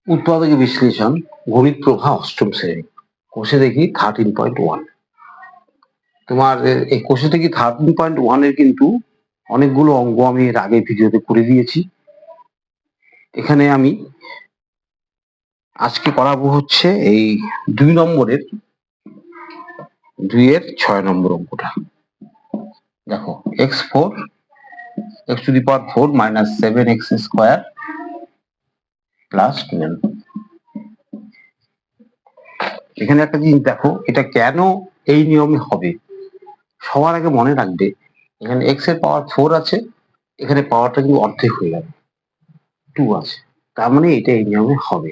উৎপাদক বিশ্লেষণ গণিত প্রভা অষ্টম শ্রেণী কোষে দেখি 13.1। তোমার এই কোষে দেখি 13.1 এর কিন্তু অনেকগুলো অঙ্ক আমি এর আগে ভিডিওতে করে দিয়েছি। এখানে আমি আজকে করাবো হচ্ছে এই 2 নম্বরের 2 এর 6 নম্বর অঙ্কটা। দেখো x4 x to the power 4 minus 7x square plus 12। এখানে একটা জিনিস দেখো, এটা কেন এই নিয়মে হবে। সবার আগে মনে রাখবে এখানে x এর পাওয়ার 4 আছে, এখানে পাওয়ারটা কিন্তু অর্ধেক হয়ে যাবে, 2 আছে, তার মানে এটা এই নিয়মে হবে।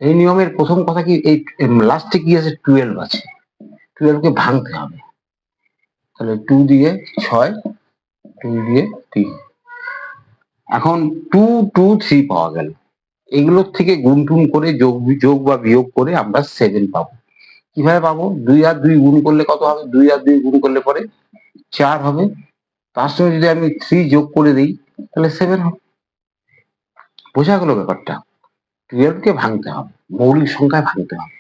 এই নিয়মের প্রথম কথা কি, এই লাস্টে কি আছে, 12 আছে, 12 কে ভাঙতে হবে। তাহলে 2 দিয়ে 6, 2 দিয়ে 3, এখন 2 2 3 পাওয়া গেল। এগুলোর থেকে গুণ টুন করে যোগ বা বিয়োগ করে আমরা 7 পাবো। কিভাবে পাবো? 2 আর 2 গুণ করলে কত হবে? 2 আর 2 গুণ করলে পরে 4 হবে, তার সঙ্গে যদি আমি 3 যোগ করে দিই তাহলে 7 হবে। বোঝা গেল ব্যাপারটা? 12 কে ভাঙতে হবে, মৌলিক সংখ্যায় ভাঙতে হবে।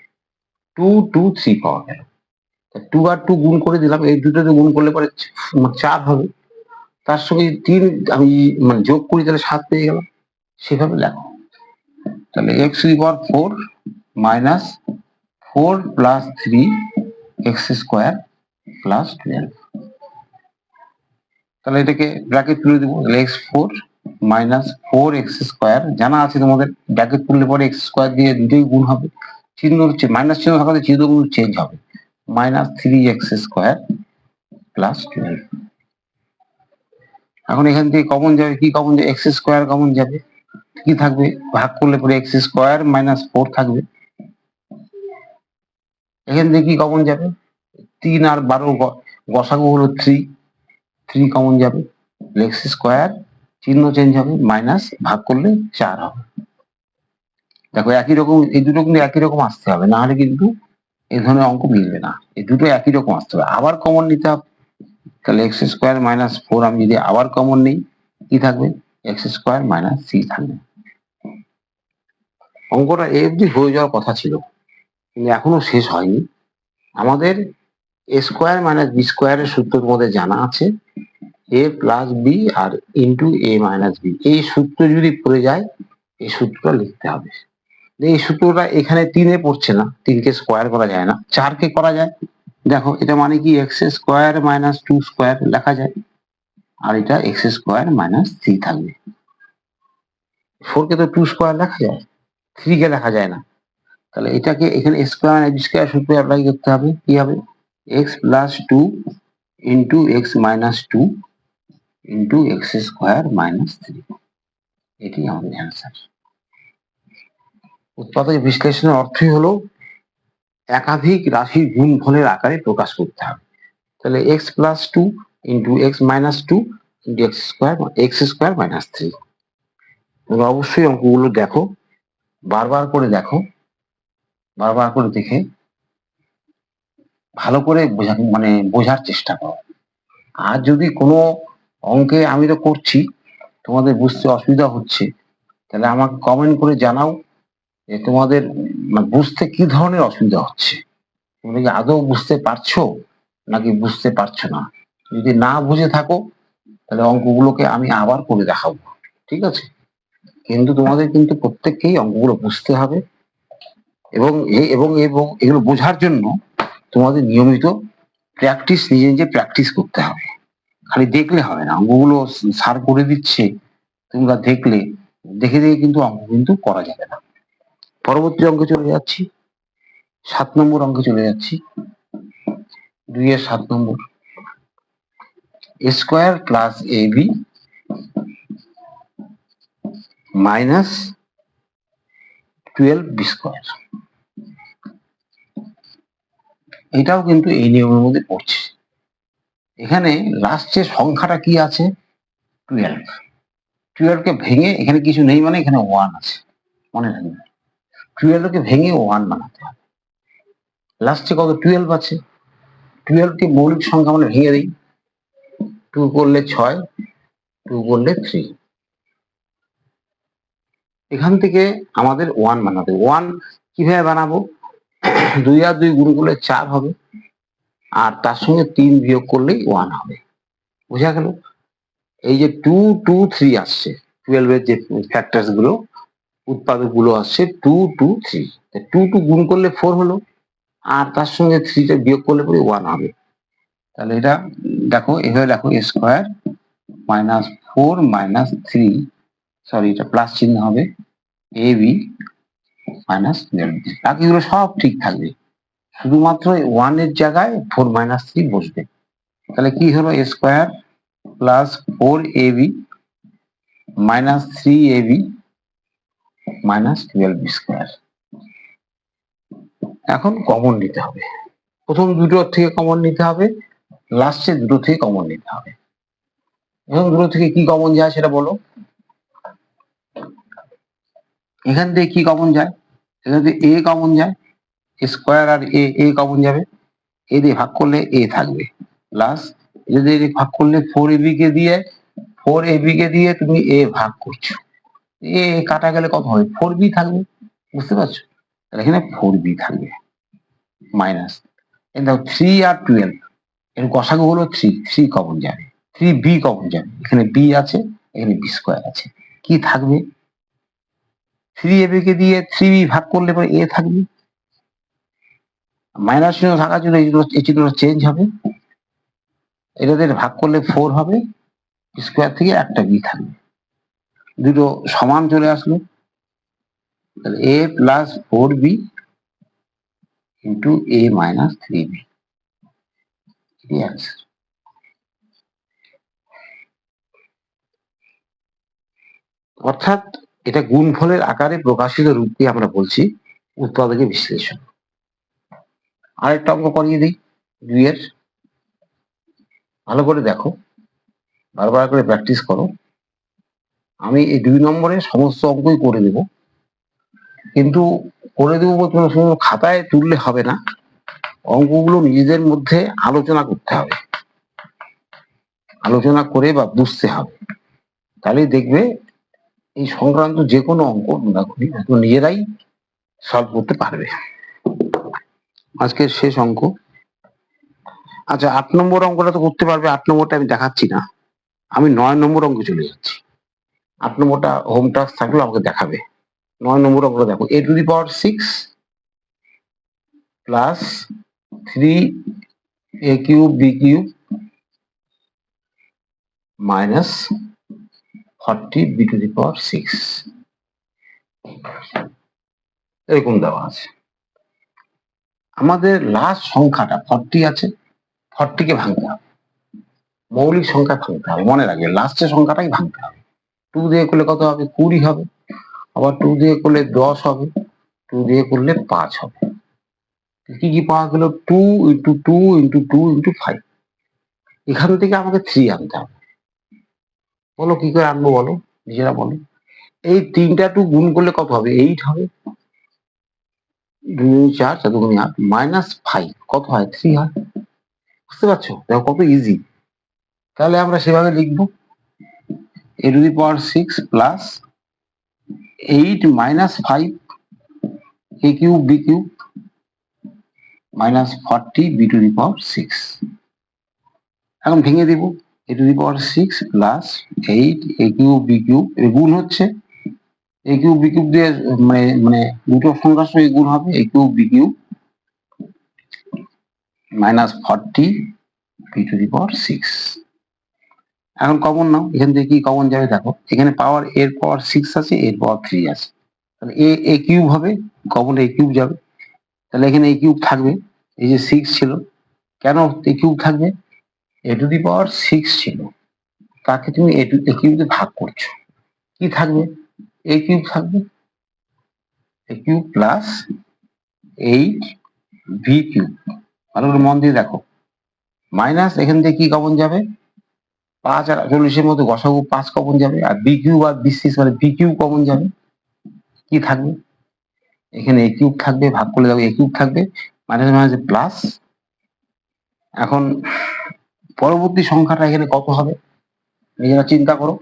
2 2 3 পাওয়া গেল, 2 আর 2 গুণ করে দিলাম, এই দুটোতে গুণ করলে পরে 4 হবে, তার সঙ্গে 3 আমি মানে যোগ করি তাহলে 7 পেয়ে গেলাম। সেভাবে লেখো। তাহলে x to the power 4 minus 4 plus 3 x square plus 12। তাহলে এটাকে ব্র্যাকেট তুলে দেবো। তাহলে x4 minus 4x square, জানা আছে তোমাদের, ব্র্যাকেট তুললে পরে x স্কোয়ার দিয়ে দুটোই গুণ হবে, চিহ্ন হচ্ছে মাইনাস চিহ্ন থাকাতে চিহ্নগুলো চেঞ্জ হবে, minus 3x square plus 12। এখন এখান থেকে কমন যাবে, কি কমন যাবে? x স্কোয়ার কমন যাবে, কি থাকবে? ভাগ করলে পরে x স্কোয়ার মাইনাস 4 থাকবে। এখান থেকে কি কমন যাবে? 3 আর 12 গসাগু হলো 3, 3 কমন যাবে, x স্কোয়ার চিহ্ন চেঞ্জ হবে, মাইনাস ভাগ করলে 4 হবে। দেখো একই রকম, এই দুটো কিন্তু একই রকম আসতে হবে, না হলে কিন্তু এই ধরনের অঙ্ক মিলবে না। এই দুটো একই রকম আসতে হবে, আবার কমন নিতে হবে। তাহলে x স্কোয়ার মাইনাস 4 আমি যদি আবার কমন নিই, কি থাকবে? x স্কোয়ার মাইনাস 3 থাকবে। অঙ্কটা এ অবধি হয়ে যাওয়ার কথা ছিল, কিন্তু এখনো শেষ হয়নি। আমাদের a স্কোয়ার মাইনাস বি স্কোয়ারের সূত্র তোমাদের জানা আছে, a প্লাস বি আর ইন্টু a মাইনাস বি। এই সূত্র যদি পড়ে যায়, এই সূত্রটা লিখতে হবে। এই সূত্রটা এখানে 3-এ পড়ছে না, 3 কে স্কোয়ার করা যায় না, 4 কে করা যায়। দেখো এটা মানে কি, এক্স স্কোয়ার মাইনাস 2 স্কোয়ার লেখা যায়, আর এটা এক্স স্কোয়ার মাইনাস 3 থাকবে। 4 কে তো 2 স্কোয়ার লেখা যায়, 3 কে লেখা যায় না। তাহলে এটাকে এখানে স্কোয়ার বি স্কোয়ার সূত্র অ্যাপ্লাই করতে হবে। কি হবে? X plus 2 into x minus 2 into x square minus 3। এটি আমাদের অ্যান্সার। উৎপাদক বিশ্লেষণের অর্থই হলো একাধিক রাশির গুণফলের আকারে প্রকাশ করতে হবে। তাহলে x plus 2 into x minus 2 into x square minus 3। তোমরা অবশ্যই অঙ্কগুলো দেখো, বারবার করে দেখো, বারবার করে দেখে ভালো করে বোঝার চেষ্টা করো। আর যদি কোনো অঙ্কে, আমি তো করছি, তোমাদের বুঝতে অসুবিধা হচ্ছে, তাহলে আমাকে কমেন্ট করে জানাও যে তোমাদের বুঝতে কি ধরনের অসুবিধা হচ্ছে। তোমরা কি আদৌ বুঝতে পারছো নাকি বুঝতে পারছো না? যদি না বুঝে থাকো তাহলে অঙ্কগুলোকে আমি আবার করে দেখাবো, ঠিক আছে? কিন্তু তোমাদের কিন্তু প্রত্যেককেই অঙ্কগুলো বুঝতে হবে, এবং এবং এবং এগুলো বোঝার জন্য তোমাদের নিয়মিত প্র্যাকটিস, নিজে নিজে প্র্যাকটিস করতে হবে। খালি দেখলে হবে না, অঙ্কগুলো স্যার করে দিচ্ছে, তোমরা দেখলে, দেখে দেখে কিন্তু অঙ্ক কিন্তু করা যাবে না। পরবর্তী অঙ্কে চলে যাচ্ছি, 7 নম্বর অঙ্কে চলে যাচ্ছি। 2 এর 7 নম্বর, a square plus ab minus 12 b square. এটাও কিন্তু এই নিয়মের মধ্যে পড়ছে। এখানে লাস্টের সংখ্যাটা কি আছে? 12। 12 কে ভেঙে, এখানে কিছু নেই মানে এখানে 1 আছে, মনে রাখবে। 12 কে ভেঙে 1 বানাতে হবে। লাস্টে কত? 12 আছে। 12 কে মৌলিক সংখ্যা মানে ভেঙে দিই, 2 করলে 6, 2 করলে 3। এখান থেকে আমাদের 1 বানাতে, 1 কিভাবে বানাবো? 2 আর 2 গুণ করলে 4 হবে, আর তার সঙ্গে 3 বিয়োগ করলেই 1 হবে। বোঝা গেল? এই যে 2 2 3 আসছে, 12 এর যে ফ্যাক্টরস গুলো, উৎপাদক গুলো আসছে 2 2 3, 2 2 গুণ করলে 4 হলো, আর তার সঙ্গে 3 টা বিয়োগ করলে পরে 1 হবে। তাহলে এটা দেখো, এভাবে দেখো, a square minus 4 minus 3, sorry এটা প্লাস চিহ্ন হবে, এ বি মাইনাস, বাকিগুলো সব ঠিক থাকবে, শুধুমাত্র 1 এর জায়গায় 4 মাইনাস 3 বসবে। তাহলে কি হলো? a square plus 4ab minus 3ab minus 12b square. এখন কমন নিতে হবে, প্রথম দুটোর থেকে কমন নিতে হবে, লাস্টের দুটো থেকে কমন নিতে হবে। এবং দুটো থেকে কি কমন যায় সেটা বলো। এখান থেকে কি কমন যায়? এখান থেকে এ কমন যায়, স্কোয়ার আর এ কমন যাবে, এ দিয়ে ভাগ করলে এ থাকবে, প্লাস যদি ভাগ করলে 4ab কে দিয়ে, 4ab কে দিয়ে তুমি এ ভাগ করছো, এ কাটা গেলে কত হবে? 4b থাকবে। বুঝতে পারছো? তাহলে এখানে 4b থাকবে মাইনাস, দেখো 3 আর 12 এর গসাগু হলো 3, 3 কমন যাবে, 3b কমন যাবে, এখানে b আছে, এখানে b স্কোয়ার আছে, কি থাকবে? 3ab কে দিয়ে 3b ভাগ করলে পরে a থাকবে, মাইনাস চিহ্ন থাকার জন্য এই চিহ্নটা চেঞ্জ হবে, এটাদের ভাগ করলে 4 হবে, স্কোয়ার থেকে একটা বি থাকবে, দুটো সমান চলে আসলো, তাহলে a plus 4b into a minus 3b, এটি অ্যান্সার। অর্থাৎ এটা গুণফলের আকারে প্রকাশিত রূপকে আমরা বলছি উৎপাদকের বিশ্লেষণ। আরেকটা অঙ্ক করিয়ে দিই 2 এর, ভালো করে দেখো, বারবার করে প্র্যাকটিস করো। আমি এই 2 নম্বরে সমস্ত অঙ্কই করে দেব, কিন্তু করে দেবো তোমার শুধু খাতায় তুললে হবে না, অঙ্কগুলো নিজেদের মধ্যে আলোচনা করতে হবে, আলোচনা করে বা বুঝতে হবে, তাহলেই দেখবে এই সংক্রান্ত যে কোনো অঙ্ক তোমরা নিজেরাই সলভ করতে পারবে। আজকের শেষ অঙ্ক, আচ্ছা 8 নম্বর অঙ্কটা তো করতে পারবে, 8 নম্বরটা আমি দেখাচ্ছি না, আমি 9 নম্বর অঙ্ক চলে যাচ্ছি। 8 নম্বরটা হোম টাস্ক থাকলে আমাকে দেখাবে। 9 নম্বর অঙ্কটা দেখো, a to the power 6 plus 3a cube b cube minus 40b to the power 6, এরকম দেওয়া আছে। আমাদের লাস্ট সংখ্যাটা 40 আছে, 40 কে ভাঙতে হবে, মৌলিক সংখ্যা ভাঙতে হবে, মনে রাখবে লাস্টের সংখ্যাটাই ভাঙতে হবে। 2 দিয়ে করলে কত হবে? 20 হবে, আবার 2 দিয়ে করলে 10 হবে, 2 দিয়ে করলে 5 হবে। কি কি পাওয়া গেল? 2 ইন্টু 2 ইন্টু 2 ইন্টু 5, এখান থেকে আমাকে 3 আনতে হবে। বলো কি করে আনবো, বলো নিজেরা বলো। এই 3টা 2 গুণ করলে কত হবে? 8 হবে, 2 4 4 দুগুণে 8 মাইনাস 5 কত হয়? 3 হয়। বুঝতে পারছো? দেখো কত ইজি। তাহলে আমরা সেভাবে লিখবো, a to the power 6 plus 8 minus 5 a cube b cube minus 40 b to the power 6। এখন ভেঙে দিব, a to the power 6 plus 8 a cube b cube, এর গুণ হচ্ছে a কিউব b কিউব দিয়ে, মানে মানে দুটো সংখ্যার সঙ্গে গুণ হবে, a cube b cube minus 40 b to the power 6। এখন কমন নাও, এখান থেকে কি কমন যাবে? দেখো এখানে পাওয়ার, এর পাওয়ার 6 আছে, এর পাওয়ার 3 আছে, তাহলে এ কিউব হবে, কমন এ কিউব যাবে, তাহলে এখানে এ কিউব থাকবে, এই যে 6 ছিল, কেন এ কিউব থাকবে? এ টু দি পাওয়ার 6 ছিল, তাকে তুমি এ কিউব দিয়ে ভাগ করছো, কি থাকবে? এ কিউব থাকবে, এ কিউব প্লাস 8 ভি কিউব। ভালো করে মন দিয়ে দেখো, মাইনাস এখান থেকে কি কমন যাবে? 5 আর 40 মধ্যে গসাগু 5 কমন যাবে, আর বি কিউব আর বি 6 মানে বি কিউব কমন যাবে, কি থাকবে? এখানে এ কিউব থাকবে, ভাগ করলে যাবে এ কিউব থাকবে, মাইনাস মাইনাস প্লাস। এখন পরবর্তী সংখ্যাটা এখানে কত হবে নিজেরা চিন্তা করো,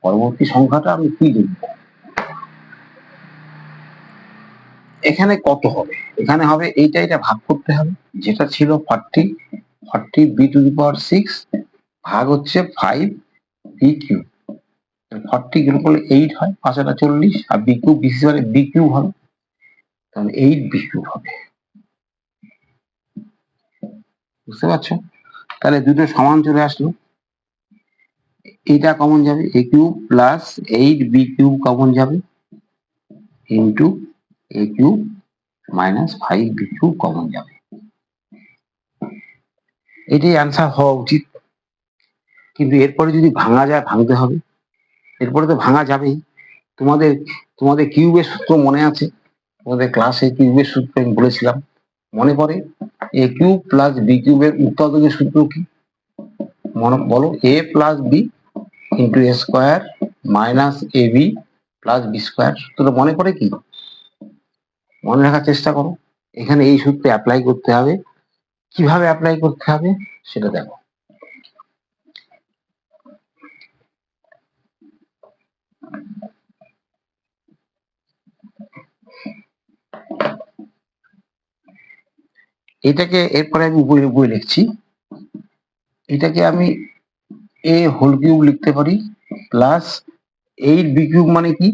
পরবর্তী সংখ্যাটা আমি কি লিখবো? এখানে কত হবে? এখানে হবে এটা ভাগ করতে হবে, যেটা ছিল 40 বি টু দি পাওয়ার 6 ভাগ হচ্ছে 5 বি কিউব। 40 গুণ করলে 8 হয়, 5 এটা 40, আর বি কিউব বিসি মানে বি কিউব হবে, তাহলে 8 বি কিউব হবে। বুঝতে পারছো? তাহলে দুটো সমান চলে আসলো, এটা কমন যাবে, a cube plus 8 b cube common যাবে into a cube minus 5 b cube common যাবে। এটাই অ্যান্সার হওয়া উচিত, কিন্তু এরপরে যদি ভাঙা যায় ভাঙতে হবে, এরপরে তো ভাঙা যাবেই। তোমাদের তোমাদের কিউবের সূত্র মনে আছে? তোমাদের ক্লাসে কিউবের সূত্র আমি বলেছিলাম, মনে পড়ে? এ কিউব প্লাস বি কিউবের উৎপাদকের সূত্র কি মনে বলো? এ plus b into a square minus a b plus b square. সূত্রটা মনে পড়ে কি? মনে রাখার চেষ্টা করো। এখানে এই সূত্রে অ্যাপ্লাই করতে হবে। কিভাবে অ্যাপ্লাই করতে হবে সেটা দেখো। এটাকে এরপরে আমি উপরে লিখছি, এটাকে আমি এ হোল কিউব লিখতে পারি প্লাস 8 বি কিউব মানে কি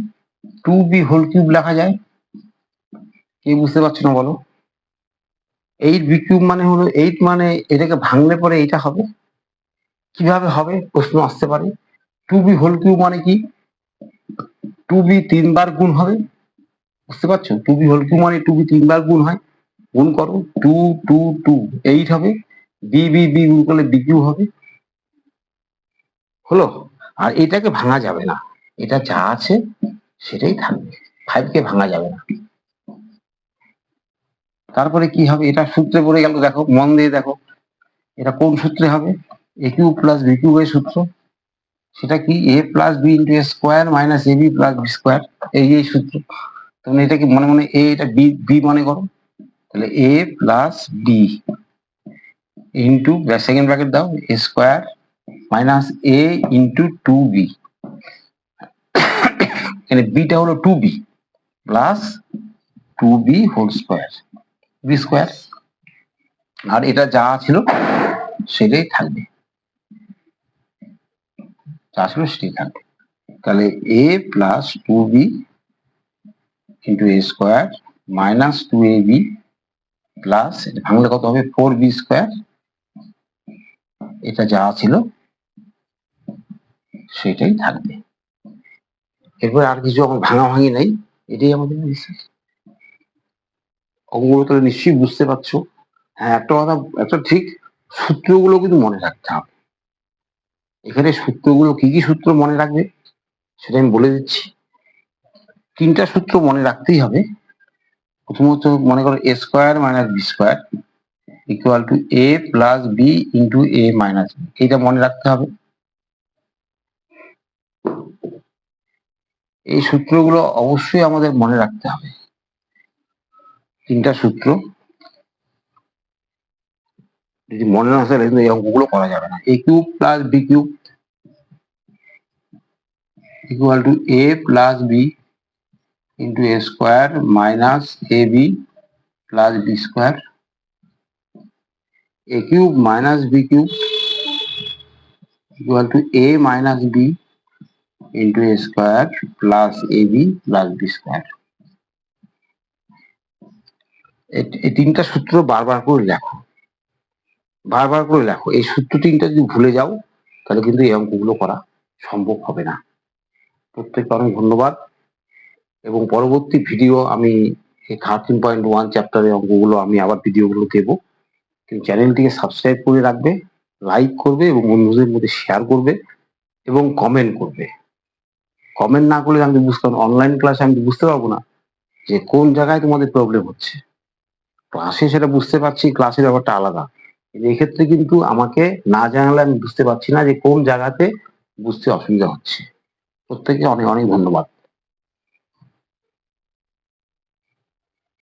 2 বি হোল কিউব লেখা যায়। কি বুঝতে পারছো না বলো? 8 বি কিউব মানে হলো 8, মানে এটাকে ভাঙলে পরে এটা হবে। কিভাবে হবে প্রশ্ন আসতে পারে। 2 বি হোল কিউব মানে কি 2 বি 3 বার গুণ হবে। বুঝতে পারছো? 2 বি হোল কিউব মানে 2 বি 3 বার গুণ হয়। গুণ করো, 2 2 2 8 হবে, বি বি বি গুণ করলে বি কিউব হবে। হলো? আর এটাকে ভাঙা যাবে না, এটা যা আছে সেটাই থাকবে, 5 কে ভাঙা যাবে না। তারপরে কি হবে? এটা সূত্রে পড়ে গেল, দেখো মন দিয়ে দেখো, এটা কোন সূত্রে হবে? এ কিউব প্লাস বি কিউব এর সূত্র। সেটা কি? এ plus b into a square minus a b plus b square. এই সূত্র। তুমি এটা কি মনে মনে এ, এটা বি বি মনে করো, তাহলে a plus b into second bracket দাও a square minus a into 2b, এখানে বিটা হলো 2b plus 2b whole square b square. আর এটা যা ছিল সেটাই থাকবে, যা ছিল সেটাই থাকবে। তাহলে a plus 2b into a square minus 2ab plus, এটা ভাঙলে কত হবে 4b স্কোয়ার, এটা যা ছিল সেটাই থাকবে। এরপর আর কিছু আমার ভাঙাভাঙি নাই, এটাই আমাদের বিশ্বাস। অঙ্কগুলো তাহলে নিশ্চয়ই বুঝতে পারছো। হ্যাঁ, একটা কথা, একটা ঠিক, সূত্রগুলো কিন্তু মনে রাখতে হবে। এখানে সূত্রগুলো কি কি সূত্র মনে রাখবে সেটা আমি বলে দিচ্ছি। 3টা সূত্র মনে রাখতেই হবে। প্রথমত মনে করো a square minus b square equal to a plus b into a minus b, এটা মনে রাখতে হবে। এই সূত্রগুলো অবশ্যই আমাদের মনে রাখতে হবে। 3টা সূত্র যদি মনে না থাকে কিন্তু এই অঙ্কগুলো করা যাবে না। A cube plus b cube equal to a plus b into a square minus a b plus b square. A cube minus b cube equal to a minus b into a square plus a b plus b square. এই 3টা সূত্র বারবার করে লেখো, বারবার করে লেখো। এই সূত্র 3টা যদি ভুলে যাও তাহলে কিন্তু এই অঙ্কগুলো করা সম্ভব হবে না। প্রত্যেককে অনেক ধন্যবাদ, এবং পরবর্তী ভিডিও আমি এই 13.1 চ্যাপ্টারের অঙ্কগুলো আমি আবার ভিডিওগুলো দেবো। কিন্তু চ্যানেলটিকে সাবস্ক্রাইব করে রাখবে, লাইক করবে এবং বন্ধুদের মধ্যে শেয়ার করবে এবং কমেন্ট করবে। কমেন্ট না করলে আমি বুঝতে পারবো, অনলাইন ক্লাসে আমি বুঝতে পারবো না যে কোন জায়গায় তোমাদের প্রবলেম হচ্ছে। ক্লাসে সেটা বুঝতে পারছি, ক্লাসের ব্যাপারটা আলাদা, কিন্তু এক্ষেত্রে কিন্তু আমাকে না জানালে আমি বুঝতে পারছি না যে কোন জায়গাতে বুঝতে অসুবিধা হচ্ছে। প্রত্যেককে অনেক অনেক ধন্যবাদ।